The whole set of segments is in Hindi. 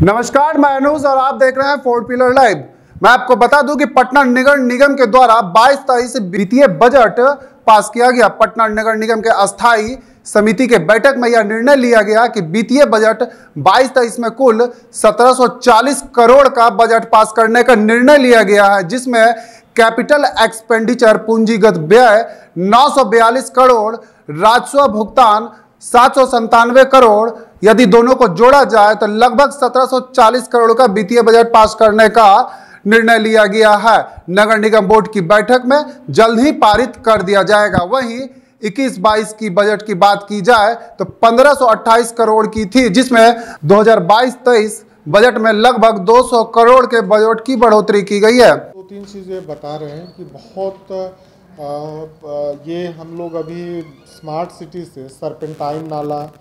नमस्कार, मैं अनुज और आप देख रहे हैं फोर्थ पिलर लाइव। मैं आपको बता दूं कि पटना नगर निगम के द्वारा 22-23 वित्तीय बजट पास किया गया। पटना नगर निगम के अस्थायी समिति के बैठक में यह निर्णय लिया गया कि वित्तीय बजट 22-23 में कुल 1740 करोड़ का बजट पास करने का निर्णय लिया गया है, जिसमें कैपिटल एक्सपेंडिचर पूंजीगत व्यय 942 करोड़, राजस्व भुगतान 797 करोड़, यदि दोनों को जोड़ा जाए तो लगभग 1740 करोड़ का वित्तीय बजट पास करने का निर्णय लिया गया है। नगर निगम बोर्ड की बैठक में जल्द ही पारित कर दिया जाएगा। वहीं 21-22 की बजट की बात की जाए तो 1528 करोड़ की थी, जिसमें 2022-23 बजट में लगभग 200 करोड़ के बजट की बढ़ोतरी की गई है। दो तीन चीज़ें बता रहे हैं कि बहुत ये हम लोग अभी स्मार्ट सिटी से सरपेंटाइन नाला,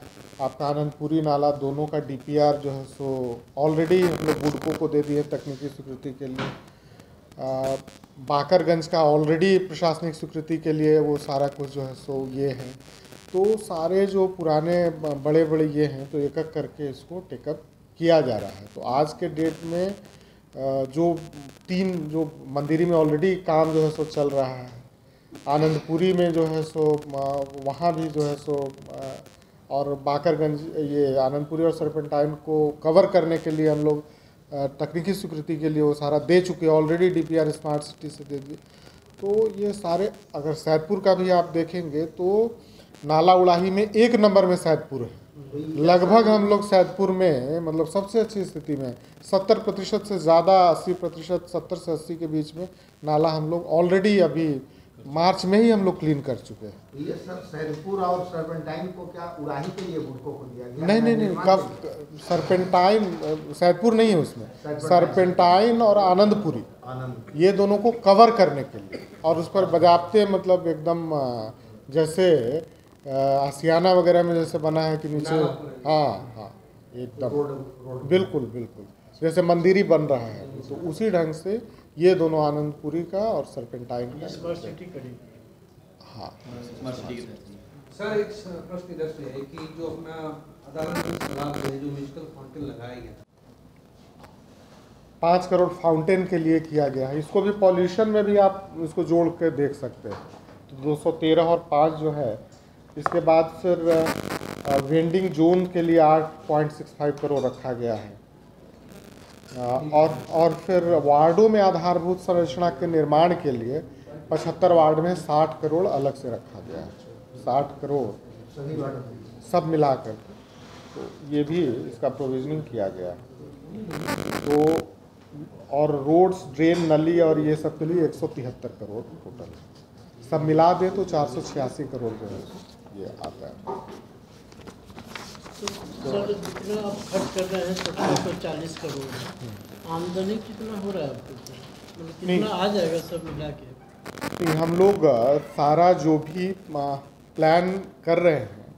आपका आनंदपुरी नाला, दोनों का डीपीआर जो है सो ऑलरेडी हम लोग बुडको को दे दिए तकनीकी स्वीकृति के लिए। बाकरगंज का ऑलरेडी प्रशासनिक स्वीकृति के लिए वो सारा कुछ जो है सो ये है। तो सारे जो पुराने बड़े बड़े ये हैं तो एक एक करके इसको टेकअप किया जा रहा है। तो आज के डेट में जो जो मंदिरी में ऑलरेडी काम जो है सो चल रहा है, आनंदपुरी में जो है सो वहाँ भी जो है सो, और बाकरगंज ये आनंदपुरी और सरपेंटाइन को कवर करने के लिए हम लोग तकनीकी स्वीकृति के लिए वो सारा दे चुके हैं ऑलरेडी, डीपीआर स्मार्ट सिटी से दे दिए। तो ये सारे, अगर सैदपुर का भी आप देखेंगे तो नाला उड़ाही में 1 नंबर में सैदपुर है। लगभग हम लोग सैदपुर में मतलब सबसे अच्छी स्थिति में 70% से ज़्यादा, 80%, 70 से 80 के बीच में नाला हम लोग ऑलरेडी अभी मार्च में ही हम लोग क्लीन कर चुके हैं। ये सर सैदपुर और सरपेंटाइन को क्या उड़ाही के लिए बुडको को दिया गया? नहीं, कब सरपेंटाइन, सैदपुर नहीं है उसमें, सरपेंटाइन और आनंदपुरी ये दोनों को कवर करने के लिए, और उस पर बजाबते मतलब एकदम जैसे आसियाना वगैरह में जैसे बना है कि नीचे, हाँ एकदम बिल्कुल जैसे मंदिरी बन रहा है, तो उसी ढंग से ये दोनों आनंदपुरी का और सरपेंटाइन का स्मार्ट सिटी करेंगे। हाँ सर, एक प्रश्न इधर से है कि जो अपना अदालत में सलाह है जो म्यूजिकल फाउंटेन लगाया गया 5 करोड़ फाउंटेन के लिए किया गया है, इसको भी पॉल्यूशन में भी आप इसको जोड़ के देख सकते हैं। तो 213 और 5 जो है, इसके बाद फिर वेंडिंग जोन के लिए 8.65 करोड़ रखा गया है, और फिर वार्डों में आधारभूत संरचना के निर्माण के लिए 75 वार्ड में 60 करोड़ अलग से रखा गया है। 60 करोड़ सब मिलाकर, तो ये भी इसका प्रोविजनिंग किया गया है। तो और रोड्स, ड्रेन, नली और ये सब के लिए 173 करोड़ टोटल, सब मिला दे तो 486 करोड़ जो है ये आता है। सर, जितना आप खर्च कर रहे हैं 1740 करोड़, आमदनी कितना हो रहा है आपको? मतलब कितना आ जाएगा सब मिला के? हम लोग सारा जो भी प्लान कर रहे हैं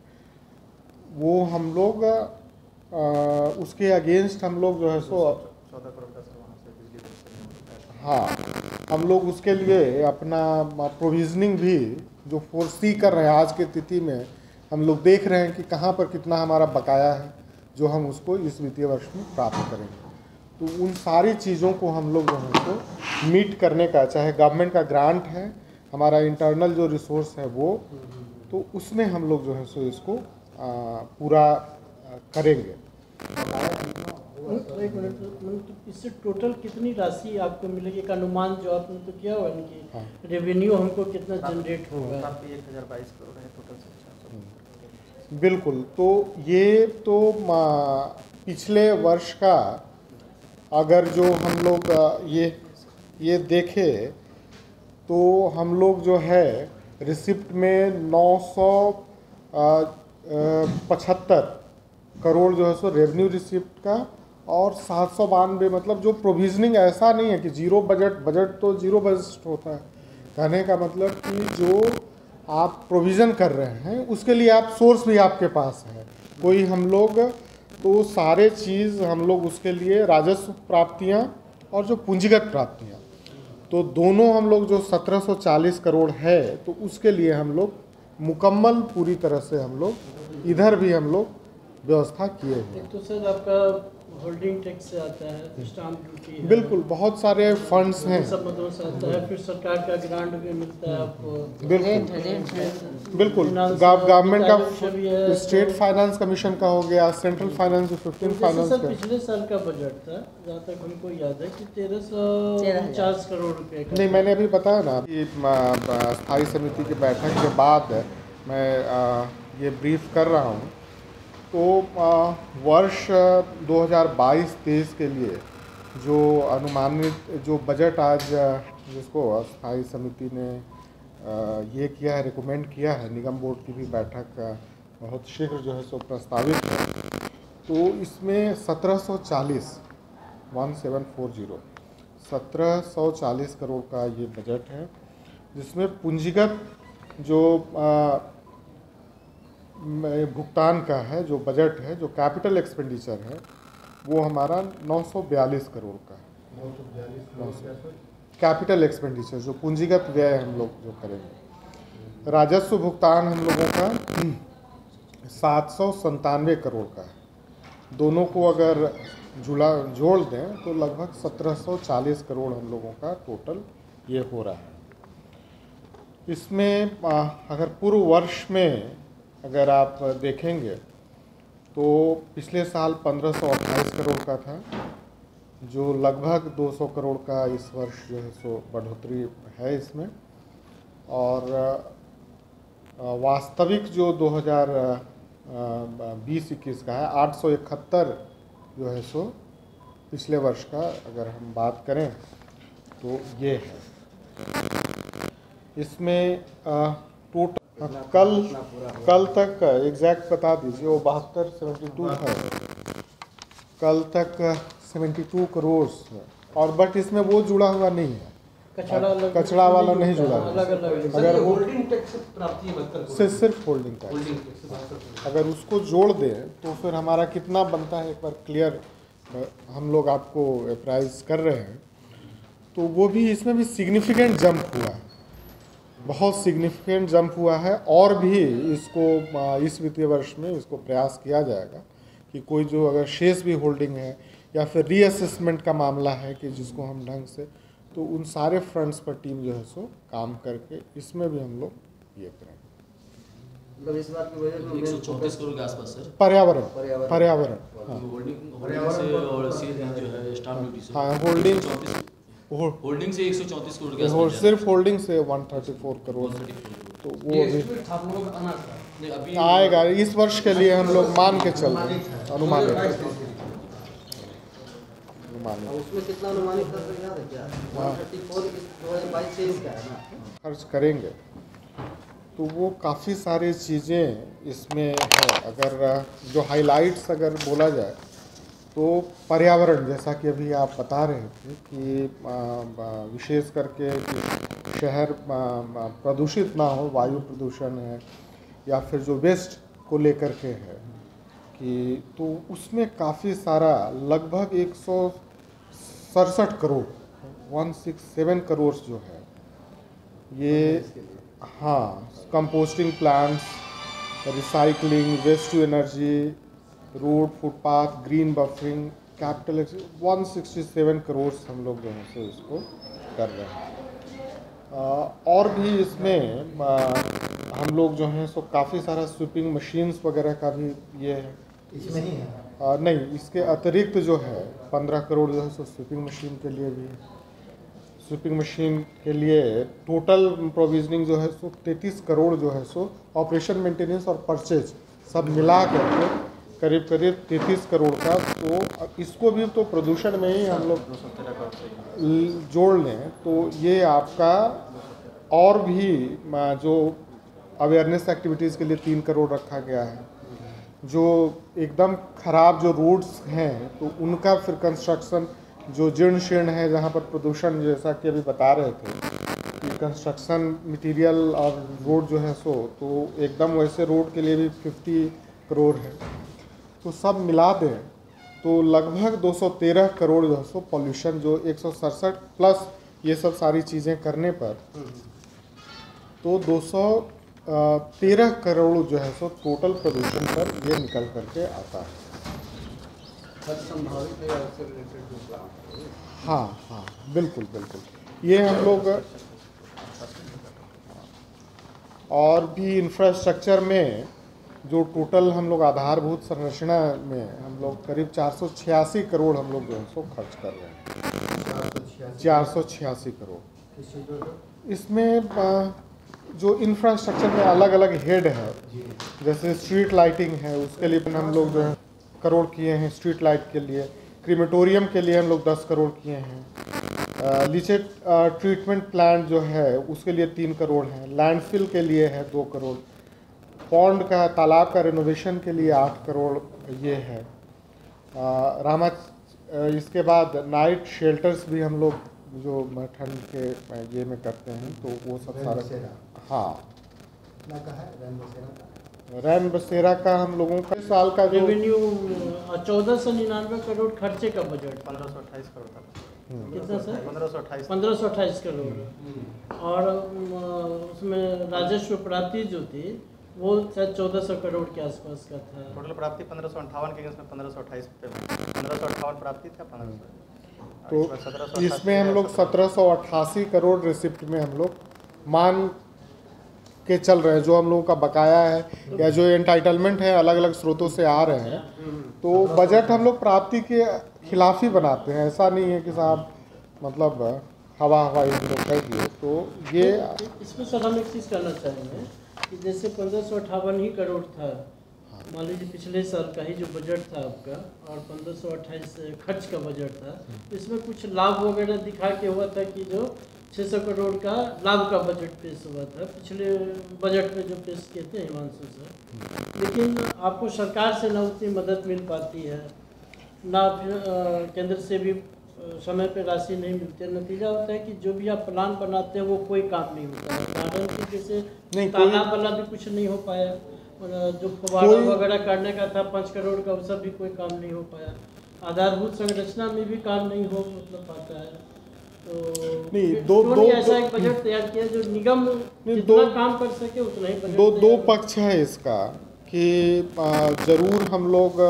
वो हम लोग उसके अगेंस्ट हम लोग जो है सो, हाँ हम लोग उसके लिए अपना प्रोविजनिंग भी जो फोर्सी कर रहे हैं आज के तिथि में, हम लोग देख रहे हैं कि कहाँ पर कितना हमारा बकाया है जो हम उसको इस वित्तीय वर्ष में प्राप्त करेंगे। तो उन सारी चीज़ों को हम लोग जो है उसको मीट करने का, चाहे गवर्नमेंट का ग्रांट है, हमारा इंटरनल जो रिसोर्स है वो, तो उसमें हम लोग जो है सो इसको पूरा करेंगे। एक मिनट, मतलब इससे टोटल कितनी राशि आपको मिलेगी? एक अनुमान जो आपने तो किया हुआ कि रेवेन्यू हमको कितना जनरेट होगा? 1022 करोड़ है टोटल। बिल्कुल, तो ये तो पिछले वर्ष का अगर जो हम लोग ये देखें तो हम लोग जो है रिसिप्ट में 975 करोड़ जो है सो रेवेन्यू रिसिप्ट का, और 792 मतलब जो प्रोविजनिंग, ऐसा नहीं है कि जीरो बजट तो जीरो बजट होता है। कहने का मतलब कि जो आप प्रोविज़न कर रहे हैं उसके लिए आप सोर्स भी आपके पास है कोई, हम लोग तो सारे चीज़ हम लोग उसके लिए राजस्व प्राप्तियां और जो पूंजीगत प्राप्तियां, तो दोनों हम लोग जो 1740 करोड़ है तो उसके लिए हम लोग मुकम्मल पूरी तरह से हम लोग इधर भी हम लोग व्यवस्था किए हैं। एक तो सर आपका होल्डिंग टैक्स से आता है, स्टाम्प ड्यूटी है, बिल्कुल बहुत सारे फंड्स हैं। सब मदों से आता है, फिर सरकार का ग्रांट भी मिलता है आपको। बिल्कुल गवर्नमेंट का स्टेट फाइनेंस कमीशन का हो गया, सेंट्रल फाइनेंस 15 फाइनेंस सर का। पिछले साल का बजट था, जहाँ तक हमको याद है कि 1349 करोड़ रुपए का। नहीं, मैंने अभी बताया ना कि स्थायी समिति की बैठक के बाद मैं ये ब्रीफ कर रहा हूँ। तो वर्ष 2022-23 के लिए जो अनुमानित जो बजट आज जिसको स्थायी समिति ने ये किया है, रिकमेंड किया है, निगम बोर्ड की भी बैठक बहुत शीघ्र जो है सो प्रस्तावित है। तो इसमें 1740 करोड़ का ये बजट है, जिसमें पूंजीगत जो भुगतान का है, जो बजट है, जो कैपिटल एक्सपेंडिचर है, वो हमारा 942 करोड़ का है। कैपिटल एक्सपेंडिचर जो पूंजीगत व्यय हम लोग जो करेंगे। राजस्व भुगतान हम लोगों का 797 करोड़ का है। दोनों को अगर जोड़ दें तो लगभग 1740 करोड़ हम लोगों का टोटल ये हो रहा है। इसमें अगर पूर्व वर्ष में अगर आप देखेंगे तो पिछले साल 1528 करोड़ का था, जो लगभग 200 करोड़ का इस वर्ष जो है सो बढ़ोतरी है इसमें। और वास्तविक जो 2020-21 का है 871 जो है सो पिछले वर्ष का अगर हम बात करें तो ये है। इसमें टोटल कल तक एग्जैक्ट बता दीजिए, वो 72 था, कल तक 72 करोड़। और बट इसमें वो जुड़ा हुआ नहीं है, कचड़ा वाला नहीं जुड़ा हुआ। अगर वो सिर्फ होल्डिंग टैक्स अगर उसको जोड़ दें तो फिर हमारा कितना बनता है, एक बार क्लियर हम लोग आपको अप्राइज कर रहे हैं। तो वो भी इसमें भी सिग्निफिकेंट जंप हुआ है, बहुत सिग्निफिकेंट जंप हुआ है। और भी इसको इस वित्तीय वर्ष में इसको प्रयास किया जाएगा कि कोई जो अगर शेष भी होल्डिंग है या फिर रीअसेसमेंट का मामला है कि जिसको हम ढंग से, तो उन सारे फ्रंट्स पर टीम जो है सो काम करके इसमें भी हम लोग ये करेंगे। मतलब इस बार की वजह से 134 करोड़ के आसपास सर। पर्यावरण हाँ। होल्डिंग से और सील जो है स्टाम्प ड्यूटी से। हाँ, होल्डिंग से 134 करोड़ के आसपास। सिर्फ होल्डिंग से 134 करोड़। तो वो भी आएगा इस वर्ष के लिए, हम लोग मान के चल रहे हैं, अनुमान उसमें कितना अनुमानित खर्च करेंगे। तो वो काफ़ी सारी चीज़ें इसमें है। अगर जो हाइलाइट्स अगर बोला जाए तो पर्यावरण, जैसा कि अभी आप बता रहे थे कि विशेष करके कि शहर प्रदूषित ना हो, वायु प्रदूषण है या फिर जो वेस्ट को लेकर के है कि, तो उसमें काफ़ी सारा लगभग 167 करोड़ 167 करोड़ जो है ये, हाँ, composting plants, recycling, waste to energy, road, footpath, green buffering, capital 167 crore हम लोग जो है सो इसको कर रहे हैं। और भी इसमें हम लोग जो हैं सो काफ़ी सारा स्वीपिंग मशीन्स वगैरह का भी ये है इसमें ही है। नहीं, इसके अतिरिक्त जो है 15 करोड़ जो है सो स्वीपिंग मशीन के लिए भी है। स्वीपिंग मशीन के लिए टोटल प्रोविजनिंग जो है सो 33 करोड़ जो है सो ऑपरेशन, मेंटेनेंस और परचेज सब मिला करके करीब 33 करोड़ का। तो इसको भी तो प्रदूषण में ही हम लोग जोड़ लें तो ये आपका और भी जो अवेयरनेस एक्टिविटीज़ के लिए 3 करोड़ रखा गया है। जो एकदम ख़राब जो रोड्स हैं तो उनका फिर कंस्ट्रक्शन, जो जीर्ण शीर्ण है जहाँ पर प्रदूषण, जैसा कि अभी बता रहे थे कि कंस्ट्रक्शन मटेरियल और रोड जो है सो, तो एकदम वैसे रोड के लिए भी 50 करोड़ है। तो सब मिला दें तो लगभग 213 करोड़ जो है सो पॉल्यूशन, जो 167 प्लस ये सब सारी चीज़ें करने पर तो 213 करोड़ जो है सो टोटल प्रदूषण पर ये निकल करके आता है। खर्च संभावित है उससे रिलेटेड जो प्लान है। हाँ हाँ बिल्कुल बिल्कुल, ये हम लोग और भी इंफ्रास्ट्रक्चर में जो टोटल हम लोग आधारभूत संरचना में हम लोग करीब 486 करोड़ हम लोग जो है सो खर्च कर रहे हैं। 486 करोड़ इसमें जो इंफ्रास्ट्रक्चर में अलग अलग हेड है, जैसे स्ट्रीट लाइटिंग है उसके लिए हम लोग जो है करोड़ किए हैं स्ट्रीट लाइट के लिए। क्रीमेटोरियम के लिए हम लोग 10 करोड़ किए हैं। लीचेट ट्रीटमेंट प्लांट जो है उसके लिए 3 करोड़ है। लैंडफिल के लिए है 2 करोड़। पॉन्ड का तालाब का रिनोवेशन के लिए 8 करोड़ ये है। इसके बाद नाइट शेल्टर्स भी हम लोग जो ठंड के ये में करते हैं तो वो सब सारा। हाँ रैन बसेरा का हम लोगों का साल का जो रेवेन्यू 1499 करोड़, खर्चे का बजट 1528 करोड़ था। कितना सर? 1528 करोड़। और उसमें राजस्व प्राप्ति जो थी वो शायद 1400 करोड़ के आसपास का था। टोटल प्राप्ति 1558 के इसमें 1528 पेमेंट, 1558 प्राप्ति था 1500। तो इसमें हम लोग 1788 करोड़ रिसिप्ट में हम लोग मान के चल रहे हैं। जो हम लोगों का बकाया है या जो एंटाइटलमेंट है अलग अलग स्रोतों से आ रहे हैं, तो बजट हम लोग प्राप्ति के खिलाफ ही बनाते हैं। ऐसा नहीं है कि साहब मतलब हवा हवाई हम लोग कह दिए। तो ये इसमें सर हम एक चीज़ कहना चाहेंगे कि जैसे 1558 ही करोड़ था, मान लीजिए पिछले साल का ही जो बजट था आपका, और 1528 खर्च का बजट था, तो इसमें कुछ लाभ वगैरह दिखा के हुआ था कि जो 600 करोड़ का लाभ का बजट पेश हुआ था पिछले बजट में जो पेश किए थे हिमांशु सर। लेकिन आपको सरकार से ना उतनी मदद मिल पाती है, ना केंद्र से भी समय पे राशि नहीं मिलती है। नतीजा होता है कि जो भी आप प्लान बनाते हैं वो कोई काम नहीं होता है। कारण की जैसे तालाब वाला भी कुछ नहीं हो पाया, जो फुवारा वगैरह करने का था 5 करोड़ का, वो सब भी कोई काम नहीं हो पाया। आधारभूत संरचना में भी काम नहीं हो पाता है। तो नहीं ऐसा एक बजट तैयार किया जो निगम जितना काम कर सके उतना ही बजट। दो पक्ष है इसका कि जरूर हम लोग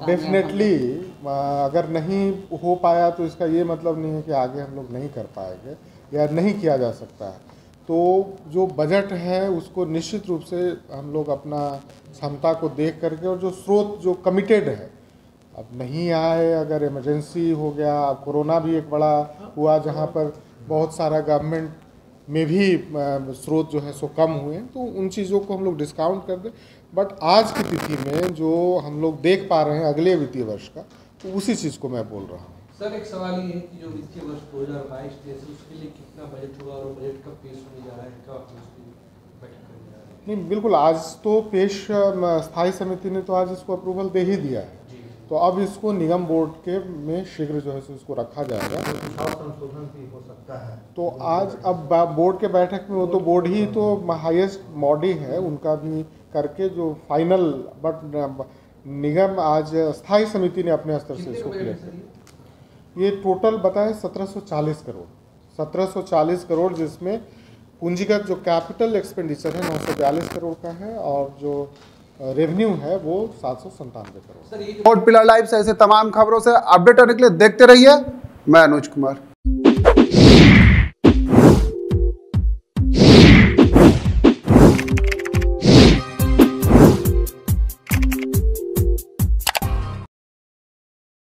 डेफिनेटली अगर नहीं हो पाया तो इसका ये मतलब नहीं है कि आगे हम लोग नहीं कर पाएंगे या नहीं किया जा सकता है। तो जो बजट है उसको निश्चित रूप से हम लोग अपना क्षमता को देख करके, और जो स्रोत जो कमिटेड है, अब नहीं आए, अगर इमरजेंसी हो गया, अब कोरोना भी एक बड़ा हुआ जहाँ पर बहुत सारा गवर्नमेंट में भी स्रोत जो है सो कम हुए, तो उन चीज़ों को हम लोग डिस्काउंट कर दें। बट आज की तिथि में जो हम लोग देख पा रहे हैं अगले वित्तीय वर्ष का, तो उसी चीज़ को मैं बोल रहा हूँ। सर एक सवाल ये है कि जो वित्तीय वर्ष 2022-23 उसके लिए कितना बजट होगा और बजट कब पेश होने जा रहा है, कब आप उसकी बैठक करने जा रहे हैं? नहीं बिल्कुल, आज तो पेश स्थायी समिति ने तो आज इसको अप्रूवल दे ही दिया है। तो अब इसको निगम बोर्ड के में शीघ्र जो है इसको रखा जाएगा। संशोधन भी हो सकता है। तो आज अब बोर्ड के बैठक में वो तो बोर्ड ही तो हाईएस्ट बॉडी है, उनका भी करके जो फाइनल, बट निगम आज स्थायी समिति ने अपने स्तर से इसको क्लियर किया। ये टोटल बताए 1740 करोड़ 1740 करोड़, जिसमें पूंजीगत जो कैपिटल एक्सपेंडिचर है 942 करोड़ का है, और जो रेवेन्यू है वो 797 करोड़। फोर्ट पिलर लाइव से ऐसे तमाम खबरों से अपडेट होने के लिए देखते रहिए। मैं अनुज कुमार।